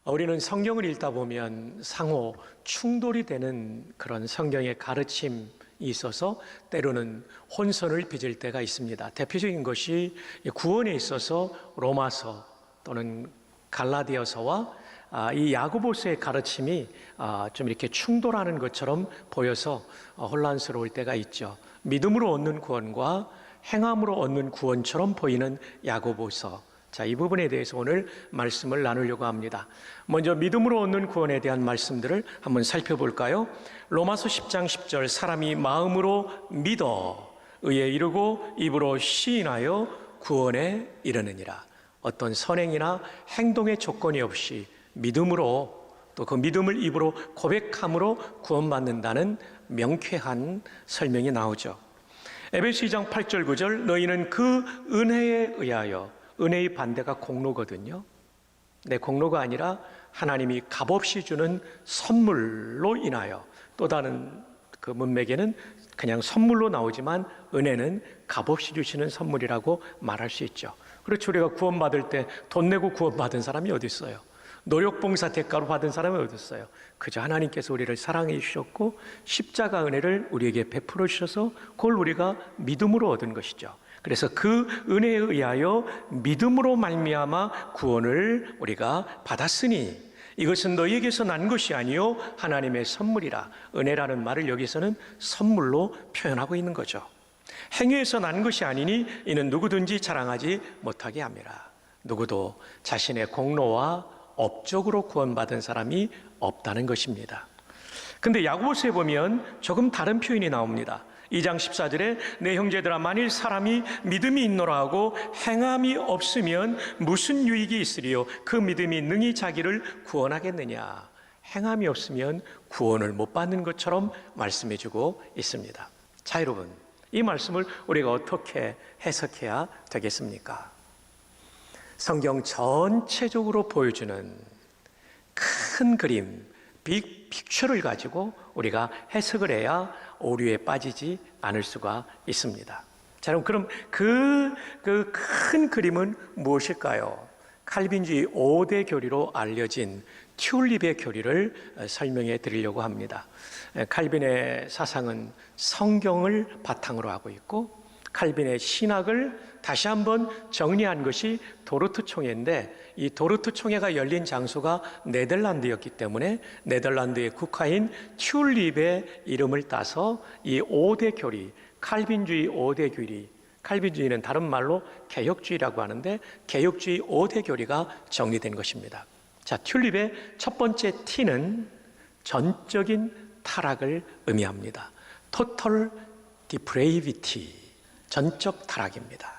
우리는 성경을 읽다 보면 상호 충돌이 되는 그런 성경의 가르침이 있어서 때로는 혼선을 빚을 때가 있습니다. 대표적인 것이 구원에 있어서 로마서 또는 갈라디아서와 이 야고보서의 가르침이 좀 이렇게 충돌하는 것처럼 보여서 혼란스러울 때가 있죠. 믿음으로 얻는 구원과 행함으로 얻는 구원처럼 보이는 야고보서. 자, 이 부분에 대해서 오늘 말씀을 나누려고 합니다. 먼저 믿음으로 얻는 구원에 대한 말씀들을 한번 살펴볼까요? 로마서 10장 10절 사람이 마음으로 믿어 의에 이르고 입으로 시인하여 구원에 이르느니라. 어떤 선행이나 행동의 조건이 없이 믿음으로 또 그 믿음을 입으로 고백함으로 구원받는다는 명쾌한 설명이 나오죠. 에베소 2장 8절 9절 너희는 그 은혜에 의하여, 은혜의 반대가 공로거든요. 내 공로가 아니라 하나님이 값없이 주는 선물로 인하여, 또 다른 그 문맥에는 그냥 선물로 나오지만 은혜는 값없이 주시는 선물이라고 말할 수 있죠. 그렇죠. 우리가 구원받을 때 돈 내고 구원받은 사람이 어디 있어요? 노력봉사 대가로 받은 사람이 어디 있어요? 그저 하나님께서 우리를 사랑해 주셨고 십자가 은혜를 우리에게 베풀어 주셔서 그걸 우리가 믿음으로 얻은 것이죠. 그래서 그 은혜에 의하여 믿음으로 말미암아 구원을 우리가 받았으니 이것은 너희에게서 난 것이 아니요 하나님의 선물이라. 은혜라는 말을 여기서는 선물로 표현하고 있는 거죠. 행위에서 난 것이 아니니 이는 누구든지 자랑하지 못하게 합니다. 누구도 자신의 공로와 업적으로 구원받은 사람이 없다는 것입니다. 근데 야고보서에 보면 조금 다른 표현이 나옵니다. 2장 14절에 내 형제들아 만일 사람이 믿음이 있노라 하고 행함이 없으면 무슨 유익이 있으리요 그 믿음이 능히 자기를 구원하겠느냐. 행함이 없으면 구원을 못 받는 것처럼 말씀해 주고 있습니다. 자, 여러분, 이 말씀을 우리가 어떻게 해석해야 되겠습니까? 성경 전체적으로 보여주는 큰 그림, 빅 픽처를 가지고 우리가 해석을 해야 오류에 빠지지 않을 수가 있습니다. 자, 그럼 그 큰 그림은 무엇일까요? 칼빈주의 5대 교리로 알려진 튤립의 교리를 설명해 드리려고 합니다. 칼빈의 사상은 성경을 바탕으로 하고 있고 칼빈의 신학을 다시 한번 정리한 것이 도르트 총회인데 이 도르트 총회가 열린 장소가 네덜란드였기 때문에 네덜란드의 국화인 튤립의 이름을 따서 이 5대 교리, 칼빈주의 5대 교리, 칼빈주의는 다른 말로 개혁주의라고 하는데 개혁주의 5대 교리가 정리된 것입니다. 자, 튤립의 첫 번째 T는 전적인 타락을 의미합니다. Total depravity, 전적 타락입니다.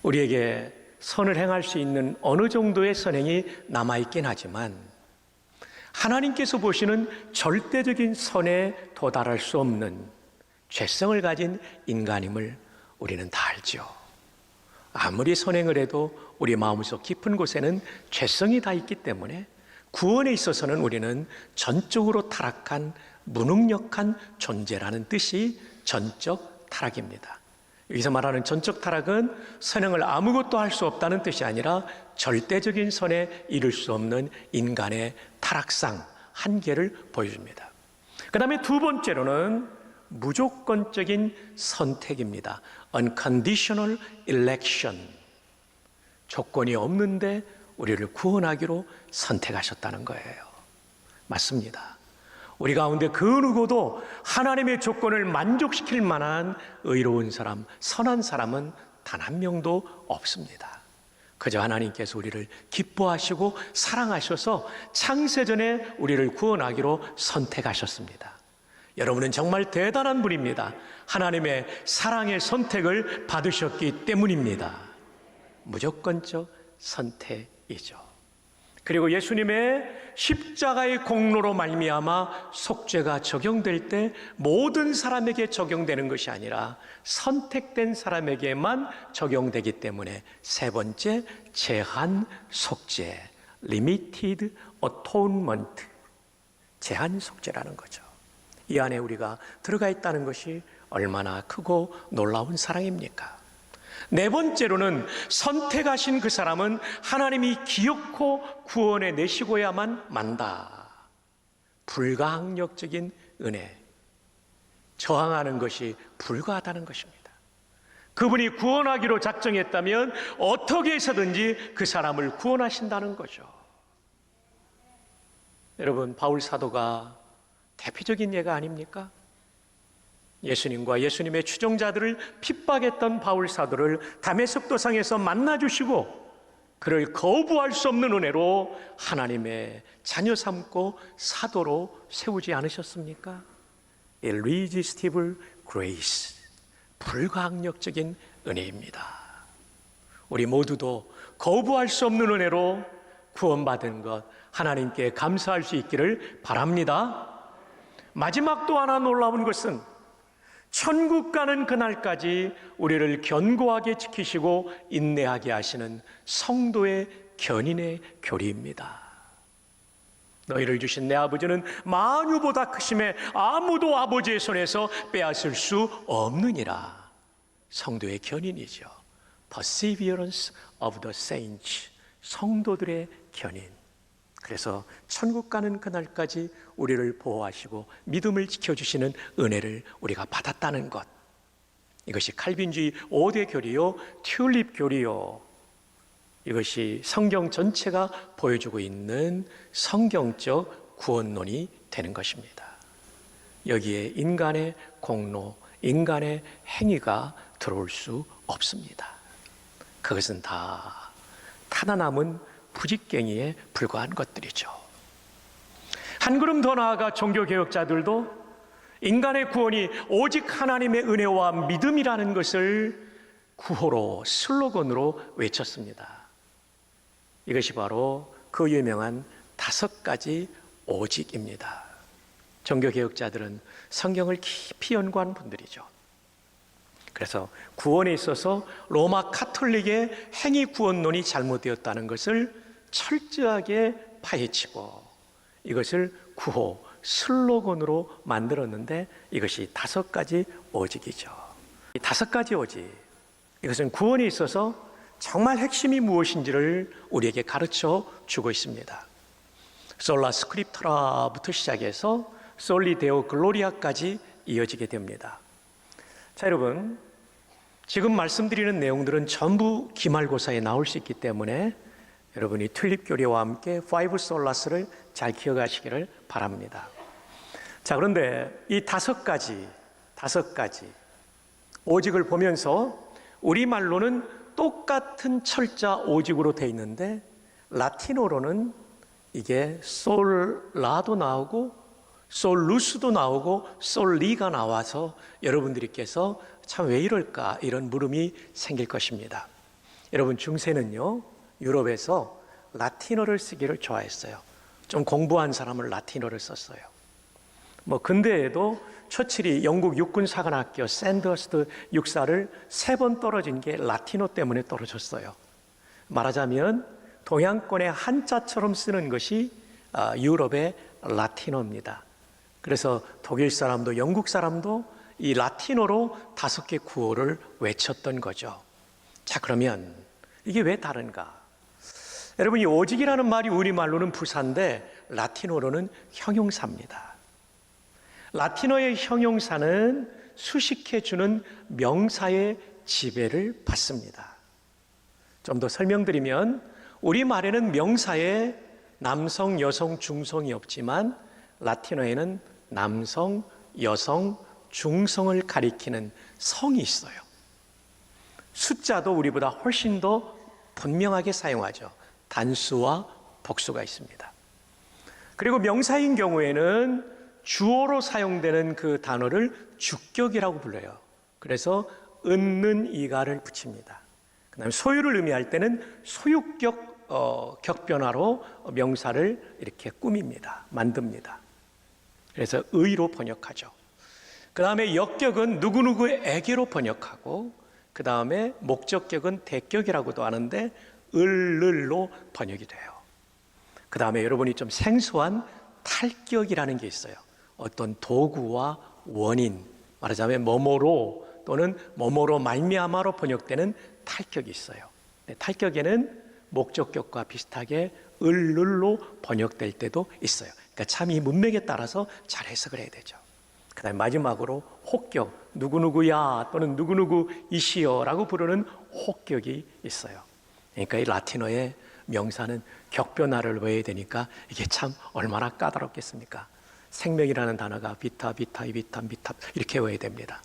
우리에게 선을 행할 수 있는 어느 정도의 선행이 남아있긴 하지만 하나님께서 보시는 절대적인 선에 도달할 수 없는 죄성을 가진 인간임을 우리는 다 알죠. 아무리 선행을 해도 우리 마음속 깊은 곳에는 죄성이 다 있기 때문에 구원에 있어서는 우리는 전적으로 타락한 무능력한 존재라는 뜻이 전적 타락입니다. 여기서 말하는 전적 타락은 선행을 아무것도 할 수 없다는 뜻이 아니라 절대적인 선에 이룰 수 없는 인간의 타락상, 한계를 보여줍니다. 그 다음에 두 번째로는 무조건적인 선택입니다. Unconditional election. 조건이 없는데 우리를 구원하기로 선택하셨다는 거예요. 맞습니다. 우리 가운데 그 누구도 하나님의 조건을 만족시킬 만한 의로운 사람, 선한 사람은 단 한 명도 없습니다. 그저 하나님께서 우리를 기뻐하시고 사랑하셔서 창세전에 우리를 구원하기로 선택하셨습니다. 여러분은 정말 대단한 분입니다. 하나님의 사랑의 선택을 받으셨기 때문입니다. 무조건적 선택이죠. 그리고 예수님의 십자가의 공로로 말미암아 속죄가 적용될 때 모든 사람에게 적용되는 것이 아니라 선택된 사람에게만 적용되기 때문에 세 번째, 제한 속죄, Limited Atonement, 제한 속죄라는 거죠. 이 안에 우리가 들어가 있다는 것이 얼마나 크고 놀라운 사랑입니까? 네 번째로는 선택하신 그 사람은 하나님이 기어코 구원해 내시고야만 만다. 불가항력적인 은혜. 저항하는 것이 불가하다는 것입니다. 그분이 구원하기로 작정했다면 어떻게 해서든지 그 사람을 구원하신다는 거죠. 여러분, 바울 사도가 대표적인 예가 아닙니까? 예수님과 예수님의 추종자들을 핍박했던 바울 사도를 다메섹 도상에서 만나주시고 그를 거부할 수 없는 은혜로 하나님의 자녀 삼고 사도로 세우지 않으셨습니까? Irresistible grace, 불가항력적인 은혜입니다. 우리 모두도 거부할 수 없는 은혜로 구원받은 것 하나님께 감사할 수 있기를 바랍니다. 마지막 또 하나 놀라운 것은 천국 가는 그날까지 우리를 견고하게 지키시고 인내하게 하시는 성도의 견인의 교리입니다. 너희를 주신 내 아버지는 만유보다 크심에 아무도 아버지의 손에서 빼앗을 수 없느니라. 성도의 견인이죠. Perseverance of the saints, 성도들의 견인. 그래서 천국 가는 그날까지 우리를 보호하시고 믿음을 지켜주시는 은혜를 우리가 받았다는 것. 이것이 칼빈주의 5대 교리요, 튤립 교리요. 이것이 성경 전체가 보여주고 있는 성경적 구원론이 되는 것입니다. 여기에 인간의 공로, 인간의 행위가 들어올 수 없습니다. 그것은 다 타다 남은 부직갱이에 불과한 것들이죠. 한 걸음 더 나아가 종교개혁자들도 인간의 구원이 오직 하나님의 은혜와 믿음이라는 것을 구호로, 슬로건으로 외쳤습니다. 이것이 바로 그 유명한 5가지 오직입니다. 종교개혁자들은 성경을 깊이 연구한 분들이죠. 그래서 구원에 있어서 로마 카톨릭의 행위 구원론이 잘못되었다는 것을 철저하게 파헤치고 이것을 구호, 슬로건으로 만들었는데 이것이 5가지 오직이죠. 이 5가지 오직, 이것은 구원에 있어서 정말 핵심이 무엇인지를 우리에게 가르쳐 주고 있습니다. 솔라 스크립트라부터 시작해서 솔리 데오 글로리아까지 이어지게 됩니다. 자, 여러분, 지금 말씀드리는 내용들은 전부 기말고사에 나올 수 있기 때문에 여러분이 튤립 교리와 함께 5 솔라스를 잘 기억하시기를 바랍니다. 자, 그런데 이 5가지 오직을 보면서 우리말로는 똑같은 철자 오직으로 되어 있는데 라틴어로는 이게 솔라도 나오고 솔루스도 나오고 솔리가 나와서 여러분들께서 참 왜 이럴까 이런 물음이 생길 것입니다. 여러분, 중세는요 유럽에서 라틴어를 쓰기를 좋아했어요. 좀 공부한 사람은 라틴어를 썼어요. 근대에도 처칠이 영국 육군 사관학교 샌더스트 육사를 3번 떨어진 게 라틴어 때문에 떨어졌어요. 말하자면 동양권의 한자처럼 쓰는 것이 유럽의 라틴어입니다. 그래서 독일 사람도 영국 사람도 이 라틴어로 5개 구호를 외쳤던 거죠. 자, 그러면 이게 왜 다른가? 여러분, 이 오직이라는 말이 우리말로는 부사인데 라틴어로는 형용사입니다. 라틴어의 형용사는 수식해주는 명사의 지배를 받습니다. 좀 더 설명드리면 우리말에는 명사에 남성, 여성, 중성이 없지만 라틴어에는 남성, 여성, 중성을 가리키는 성이 있어요. 숫자도 우리보다 훨씬 더 분명하게 사용하죠. 단수와 복수가 있습니다. 그리고 명사인 경우에는 주어로 사용되는 그 단어를 주격이라고 불러요. 그래서 은는 이가를 붙입니다. 그 다음에 소유를 의미할 때는 소유격 격변화로 명사를 이렇게 꾸밉니다. 만듭니다. 그래서 의로 번역하죠. 그 다음에 역격은 누구누구에게로 번역하고 그 다음에 목적격은 대격이라고도 하는데 을로 번역이 돼요. 그 다음에 여러분이 좀 생소한 탈격이라는 게 있어요. 어떤 도구와 원인, 말하자면 뭐뭐로 또는 뭐뭐로 말미암아로 번역되는 탈격이 있어요. 탈격에는 목적격과 비슷하게 을로 번역될 때도 있어요. 그러니까 참 이 문맥에 따라서 잘 해석을 해야 되죠. 그 다음에 마지막으로 혹격, 누구누구야 또는 누구누구이시여 라고 부르는 혹격이 있어요. 그러니까 이 라틴어의 명사는 격변화를 외워야 되니까 이게 참 얼마나 까다롭겠습니까? 생명이라는 단어가 비타, 비타, 비타, 비타 이렇게 외워야 됩니다.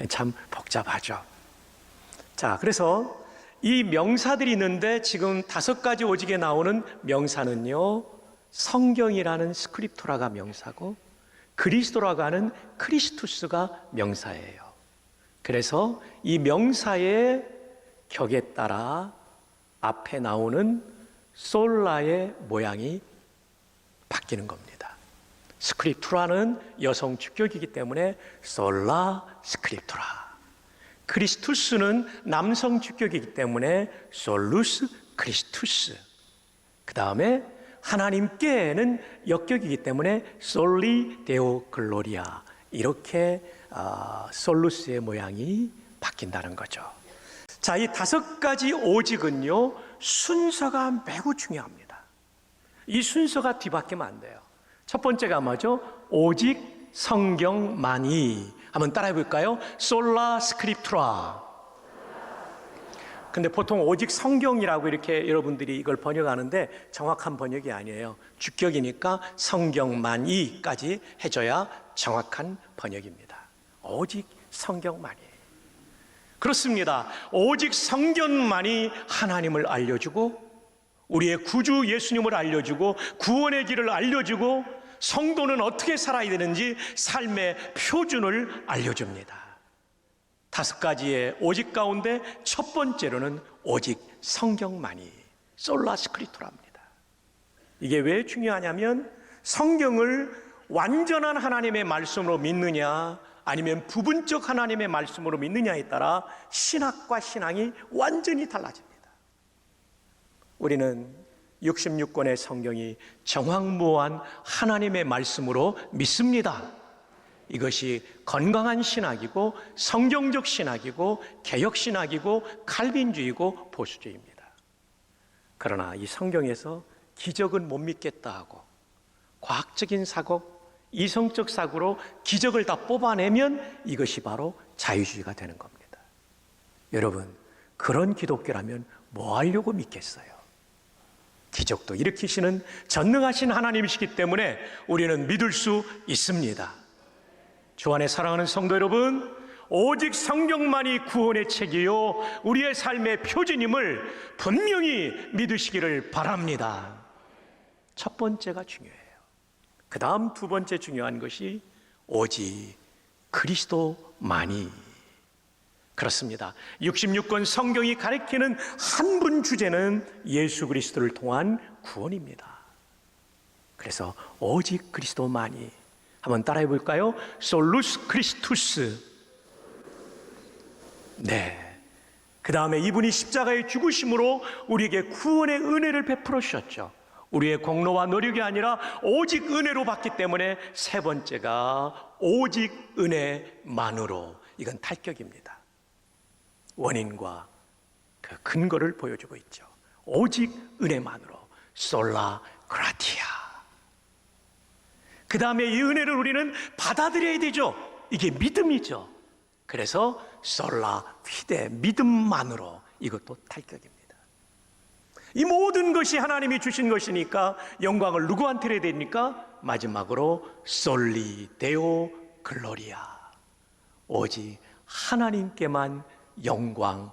참 복잡하죠. 자, 그래서 이 명사들이 있는데 지금 5가지 오직에 나오는 명사는요, 성경이라는 스크립토라가 명사고 그리스도라고 하는 크리스투스가 명사예요. 그래서 이 명사의 격에 따라 앞에 나오는 솔라의 모양이 바뀌는 겁니다. 스크립투라는 여성 주격이기 때문에 솔라 스크립투라. 크리스투스는 남성 주격이기 때문에 솔루스 크리스투스. 그 다음에 하나님께는 역격이기 때문에 솔리 데오 글로리아. 이렇게 솔루스의 모양이 바뀐다는 거죠. 자, 이 5가지 오직은요, 순서가 매우 중요합니다. 이 순서가 뒤바뀌면 안 돼요. 첫 번째가 뭐죠? 오직 성경만이. 한번 따라해 볼까요? 솔라 스크립투라. 근데 보통 오직 성경이라고 이렇게 여러분들이 이걸 번역하는데 정확한 번역이 아니에요. 주격이니까 성경만이까지 해줘야 정확한 번역입니다. 오직 성경만이. 그렇습니다. 오직 성경만이 하나님을 알려주고 우리의 구주 예수님을 알려주고 구원의 길을 알려주고 성도는 어떻게 살아야 되는지 삶의 표준을 알려줍니다. 5가지의 오직 가운데 첫 번째로는 오직 성경만이, 솔라 스크립투라입니다. 이게 왜 중요하냐면 성경을 완전한 하나님의 말씀으로 믿느냐 아니면 부분적 하나님의 말씀으로 믿느냐에 따라 신학과 신앙이 완전히 달라집니다. 우리는 66권의 성경이 정확무한 하나님의 말씀으로 믿습니다. 이것이 건강한 신학이고 성경적 신학이고 개혁신학이고 칼빈주의고 보수주의입니다. 그러나 이 성경에서 기적은 못 믿겠다 하고 과학적인 사고, 이성적 사고로 기적을 다 뽑아내면 이것이 바로 자유주의가 되는 겁니다. 여러분, 그런 기독교라면 뭐 하려고 믿겠어요? 기적도 일으키시는 전능하신 하나님이시기 때문에 우리는 믿을 수 있습니다. 주 안에 사랑하는 성도 여러분, 오직 성경만이 구원의 책이요 우리의 삶의 표준임을 분명히 믿으시기를 바랍니다. 첫 번째가 중요해요. 그 다음 2번째 중요한 것이 오직 그리스도만이. 그렇습니다. 66권 성경이 가리키는 한 분 주제는 예수 그리스도를 통한 구원입니다. 그래서 오직 그리스도만이. 한번 따라해 볼까요? 솔루스 크리스투스. 네. 그 다음에 이분이 십자가의 죽으심으로 우리에게 구원의 은혜를 베풀어 주셨죠. 우리의 공로와 노력이 아니라 오직 은혜로 받기 때문에 3번째가 오직 은혜만으로. 이건 탈격입니다. 원인과 그 근거를 보여주고 있죠. 오직 은혜만으로. 솔라 그라티아. 그 다음에 이 은혜를 우리는 받아들여야 되죠. 이게 믿음이죠. 그래서 솔라 피데, 믿음만으로. 이것도 탈격입니다. 이 모든 것이 하나님이 주신 것이니까 영광을 누구한테 해야 됩니까? 마지막으로 솔리 데오 글로리아. 오직 하나님께만 영광을.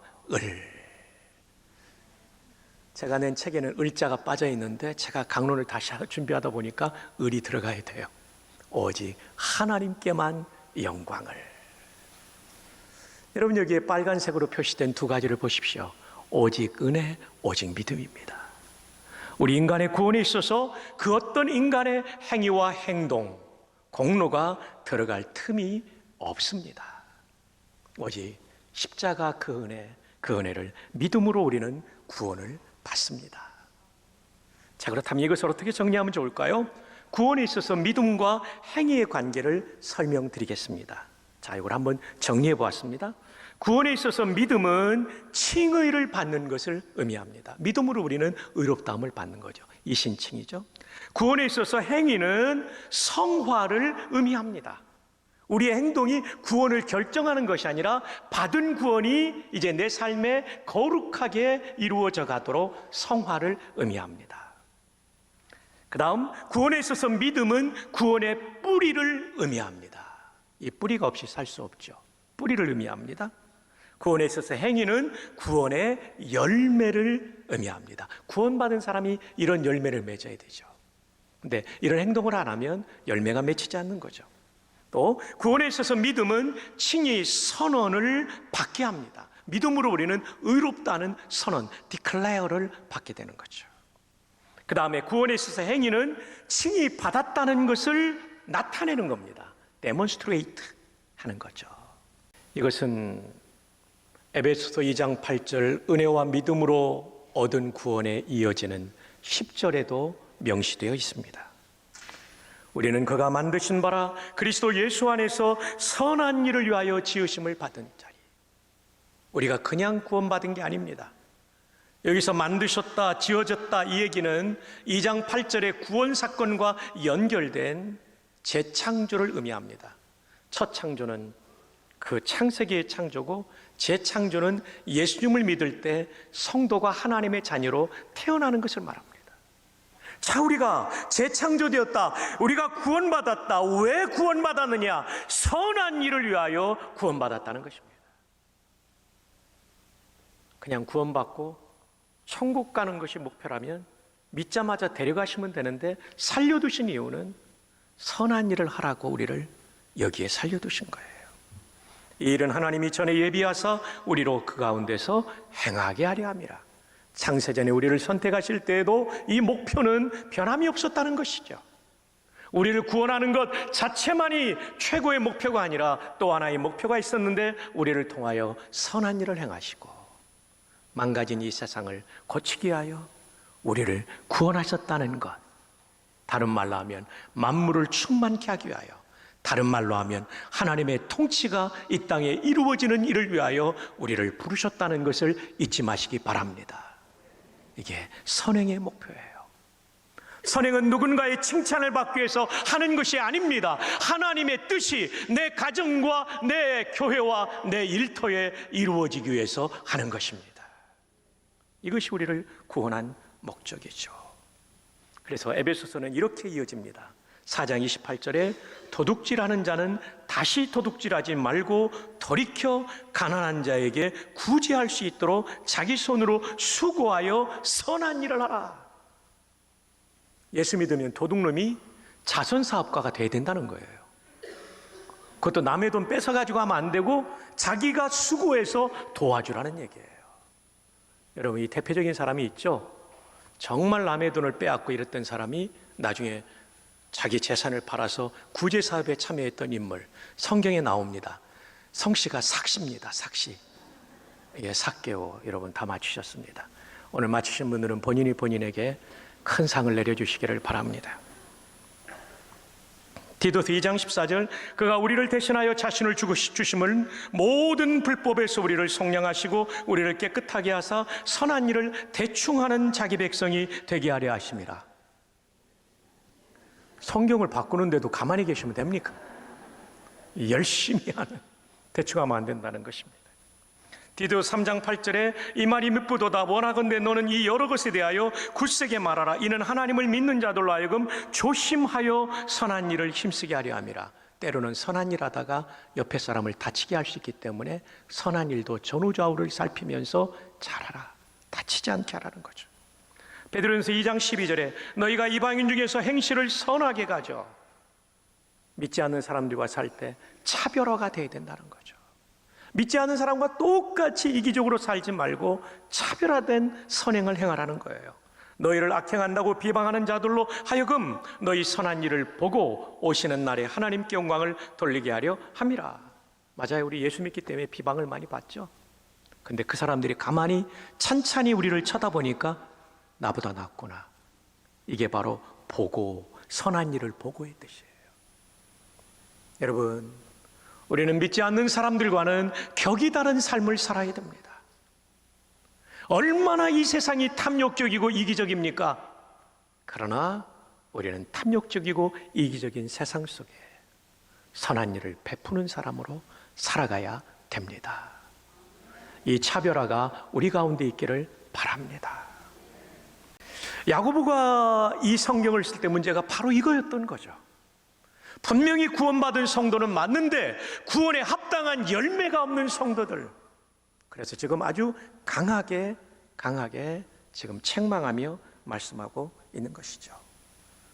제가 낸 책에는 을자가 빠져 있는데 제가 강론을 다시 준비하다 보니까 을이 들어가야 돼요. 오직 하나님께만 영광을. 여러분, 여기에 빨간색으로 표시된 2가지를 보십시오. 오직 은혜, 오직 믿음입니다. 우리 인간의 구원에 있어서 그 어떤 인간의 행위와 행동, 공로가 들어갈 틈이 없습니다. 오직 십자가 그 은혜를 믿음으로 우리는 구원을 받습니다. 자, 그렇다면 이것을 어떻게 정리하면 좋을까요? 구원에 있어서 믿음과 행위의 관계를 설명드리겠습니다. 자, 이걸 한번 정리해 보았습니다. 구원에 있어서 믿음은 칭의를 받는 것을 의미합니다. 믿음으로 우리는 의롭다함을 받는 거죠. 이 신칭이죠. 구원에 있어서 행위는 성화를 의미합니다. 우리의 행동이 구원을 결정하는 것이 아니라 받은 구원이 이제 내 삶에 거룩하게 이루어져 가도록 성화를 의미합니다. 그 다음 구원에 있어서 믿음은 구원의 뿌리를 의미합니다. 이 뿌리가 없이 살 수 없죠. 뿌리를 의미합니다. 구원에 있어서 행위는 구원의 열매를 의미합니다. 구원받은 사람이 이런 열매를 맺어야 되죠. 근데 이런 행동을 안 하면 열매가 맺히지 않는 거죠. 또 구원에 있어서 믿음은 칭의 선언을 받게 합니다. 믿음으로 우리는 의롭다는 선언, 디클레어를 받게 되는 거죠. 그 다음에 구원에 있어서 행위는 칭의 받았다는 것을 나타내는 겁니다. 데몬스트레이트 하는 거죠. 이것은 에베소서 2장 8절 은혜와 믿음으로 얻은 구원에 이어지는 10절에도 명시되어 있습니다. 우리는 그가 만드신 바라 그리스도 예수 안에서 선한 일을 위하여 지으심을 받은 자리. 우리가 그냥 구원받은 게 아닙니다. 여기서 만드셨다, 지어졌다 이 얘기는 2장 8절의 구원 사건과 연결된 재창조를 의미합니다. 첫 창조는 그 창세기의 창조고 재창조는 예수님을 믿을 때 성도가 하나님의 자녀로 태어나는 것을 말합니다. 자, 우리가 재창조되었다, 우리가 구원받았다. 왜 구원받았느냐? 선한 일을 위하여 구원받았다는 것입니다. 그냥 구원받고 천국 가는 것이 목표라면 믿자마자 데려가시면 되는데 살려두신 이유는 선한 일을 하라고 우리를 여기에 살려두신 거예요. 이 일은 하나님이 전에 예비하사 우리로 그 가운데서 행하게 하려 함이라. 창세전에 우리를 선택하실 때에도 이 목표는 변함이 없었다는 것이죠. 우리를 구원하는 것 자체만이 최고의 목표가 아니라 또 하나의 목표가 있었는데 우리를 통하여 선한 일을 행하시고 망가진 이 세상을 고치기 위하여 우리를 구원하셨다는 것. 다른 말로 하면 만물을 충만케 하기 위하여, 다른 말로 하면 하나님의 통치가 이 땅에 이루어지는 일을 위하여 우리를 부르셨다는 것을 잊지 마시기 바랍니다. 이게 선행의 목표예요. 선행은 누군가의 칭찬을 받기 위해서 하는 것이 아닙니다. 하나님의 뜻이 내 가정과 내 교회와 내 일터에 이루어지기 위해서 하는 것입니다. 이것이 우리를 구원한 목적이죠. 그래서 에베소서는 이렇게 이어집니다. 4장 28절에 도둑질하는 자는 다시 도둑질하지 말고 돌이켜 가난한 자에게 구제할 수 있도록 자기 손으로 수고하여 선한 일을 하라. 예수 믿으면 도둑놈이 자선사업가가 돼야 된다는 거예요. 그것도 남의 돈 뺏어가지고 하면 안 되고 자기가 수고해서 도와주라는 얘기예요. 여러분, 이 대표적인 사람이 있죠. 정말 남의 돈을 빼앗고 이랬던 사람이 나중에 자기 재산을 팔아서 구제사업에 참여했던 인물, 성경에 나옵니다. 성씨가 삭시입니다. 삭시. 예, 삭개오. 여러분 다 맞추셨습니다. 오늘 맞추신 분들은 본인이 본인에게 큰 상을 내려주시기를 바랍니다. 디도서 2장 14절, 그가 우리를 대신하여 자신을 주심을 모든 불법에서 우리를 속량하시고 우리를 깨끗하게 하사 선한 일을 대충 하는 자기 백성이 되게 하려 하심이라. 성경을 바꾸는데도 가만히 계시면 됩니까? 열심히 하는, 대충 하면 안 된다는 것입니다. 디도서 3장 8절에 이 말이 묻보도다 원하건대 너는 이 여러 것에 대하여 굳세게 말하라. 이는 하나님을 믿는 자들로 하여금 조심하여 선한 일을 힘쓰게 하려 함이라. 때로는 선한 일 하다가 옆에 사람을 다치게 할 수 있기 때문에 선한 일도 전후좌우를 살피면서 잘하라. 다치지 않게 하라는 거죠. 베드로전서 2장 12절에 너희가 이방인 중에서 행실을 선하게 가져. 믿지 않는 사람들과 살 때 차별화가 돼야 된다는 거죠. 믿지 않는 사람과 똑같이 이기적으로 살지 말고 차별화된 선행을 행하라는 거예요. 너희를 악행한다고 비방하는 자들로 하여금 너희 선한 일을 보고 오시는 날에 하나님께 영광을 돌리게 하려 함이라. 맞아요. 우리 예수 믿기 때문에 비방을 많이 받죠. 근데 그 사람들이 가만히 찬찬히 우리를 쳐다보니까 나보다 낫구나. 이게 바로 보고, 선한 일을 보고의 뜻이에요. 여러분, 우리는 믿지 않는 사람들과는 격이 다른 삶을 살아야 됩니다. 얼마나 이 세상이 탐욕적이고 이기적입니까? 그러나 우리는 탐욕적이고 이기적인 세상 속에 선한 일을 베푸는 사람으로 살아가야 됩니다. 이 차별화가 우리 가운데 있기를 바랍니다. 야고보가 이 성경을 쓸 때 문제가 바로 이거였던 거죠. 분명히 구원받은 성도는 맞는데 구원에 합당한 열매가 없는 성도들, 그래서 지금 아주 강하게 지금 책망하며 말씀하고 있는 것이죠.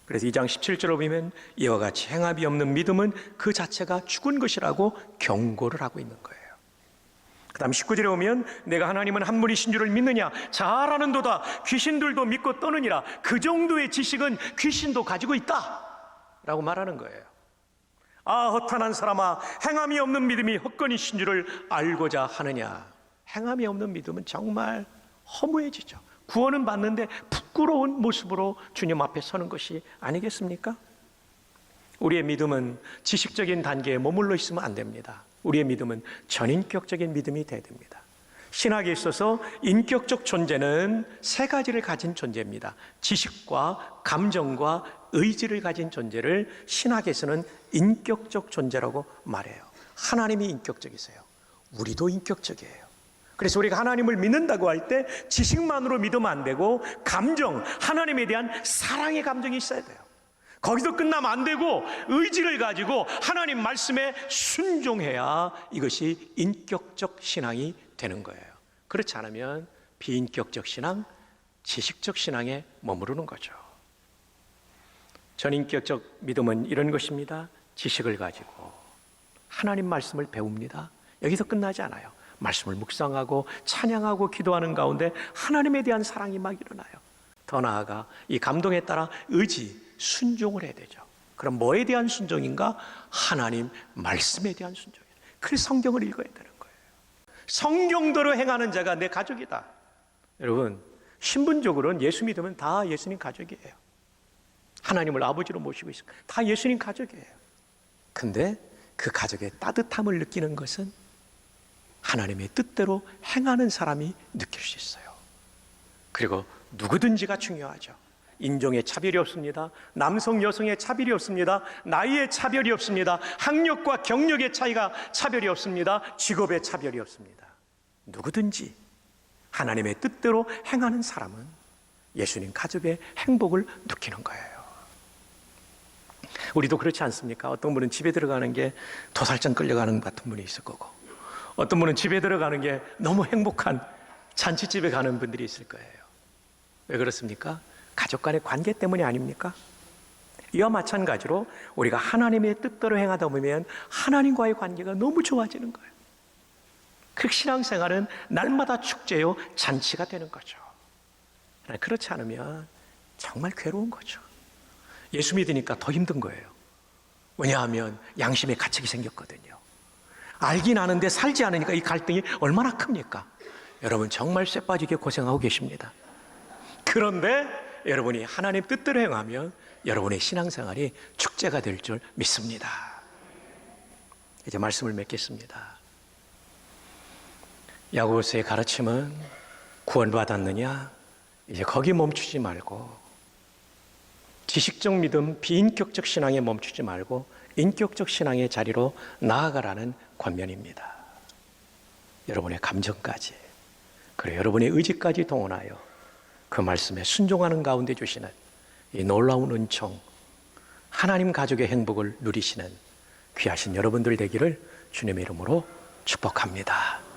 그래서 2장 17절을 보면 이와 같이 행함이 없는 믿음은 그 자체가 죽은 것이라고 경고를 하고 있는 거예요. 그 다음 19절에 보면 내가 하나님은 한 분이신 줄을 믿느냐, 잘 아는도다 귀신들도 믿고 떠느니라. 그 정도의 지식은 귀신도 가지고 있다 라고 말하는 거예요. 아, 허탄한 사람아, 행함이 없는 믿음이 헛건이신 줄을 알고자 하느냐. 행함이 없는 믿음은 정말 허무해지죠. 구원은 받는데 부끄러운 모습으로 주님 앞에 서는 것이 아니겠습니까? 우리의 믿음은 지식적인 단계에 머물러 있으면 안 됩니다. 우리의 믿음은 전인격적인 믿음이 돼야 됩니다. 신학에 있어서 인격적 존재는 세 가지를 가진 존재입니다. 지식과 감정과 의지를 가진 존재를 신학에서는 인격적 존재라고 말해요. 하나님이 인격적이세요. 우리도 인격적이에요. 그래서 우리가 하나님을 믿는다고 할 때 지식만으로 믿으면 안 되고 감정, 하나님에 대한 사랑의 감정이 있어야 돼요. 거기서 끝나면 안 되고 의지를 가지고 하나님 말씀에 순종해야 이것이 인격적 신앙이 되는 거예요. 그렇지 않으면 비인격적 신앙, 지식적 신앙에 머무르는 거죠. 전인격적 믿음은 이런 것입니다. 지식을 가지고 하나님 말씀을 배웁니다. 여기서 끝나지 않아요. 말씀을 묵상하고 찬양하고 기도하는 가운데 하나님에 대한 사랑이 막 일어나요. 더 나아가 이 감동에 따라 의지, 순종을 해야 되죠. 그럼 뭐에 대한 순종인가? 하나님 말씀에 대한 순종이에요. 그래서 성경을 읽어야 되는 거예요. 성경대로 행하는 자가 내 가족이다. 여러분, 신분적으로는 예수 믿으면 다 예수님 가족이에요. 하나님을 아버지로 모시고 있어요. 다 예수님 가족이에요. 근데 그 가족의 따뜻함을 느끼는 것은 하나님의 뜻대로 행하는 사람이 느낄 수 있어요. 그리고 누구든지가 중요하죠. 인종의 차별이 없습니다. 남성, 여성의 차별이 없습니다. 나이의 차별이 없습니다. 학력과 경력의 차별이 없습니다. 직업의 차별이 없습니다. 누구든지 하나님의 뜻대로 행하는 사람은 예수님 가족의 행복을 느끼는 거예요. 우리도 그렇지 않습니까? 어떤 분은 집에 들어가는 게 도살장 끌려가는 것 같은 분이 있을 거고, 어떤 분은 집에 들어가는 게 너무 행복한 잔치집에 가는 분들이 있을 거예요. 왜 그렇습니까? 가족 간의 관계 때문이 아닙니까? 이와 마찬가지로 우리가 하나님의 뜻대로 행하다 보면 하나님과의 관계가 너무 좋아지는 거예요. 그 신앙생활은 날마다 축제요, 잔치가 되는 거죠. 그렇지 않으면 정말 괴로운 거죠. 예수 믿으니까 더 힘든 거예요. 왜냐하면 양심의 가책이 생겼거든요. 알긴 아는데 살지 않으니까 이 갈등이 얼마나 큽니까? 여러분 정말 쇠 빠지게 고생하고 계십니다. 그런데 여러분이 하나님 뜻대로 행하면 여러분의 신앙생활이 축제가 될 줄 믿습니다. 이제 말씀을 맺겠습니다. 야고보서의 가르침은 구원받았느냐? 이제 거기 멈추지 말고 지식적 믿음, 비인격적 신앙에 멈추지 말고 인격적 신앙의 자리로 나아가라는 권면입니다. 여러분의 감정까지, 그리고 여러분의 의지까지 동원하여 그 말씀에 순종하는 가운데 주시는 이 놀라운 은총, 하나님 가족의 행복을 누리시는 귀하신 여러분들 되기를 주님의 이름으로 축복합니다.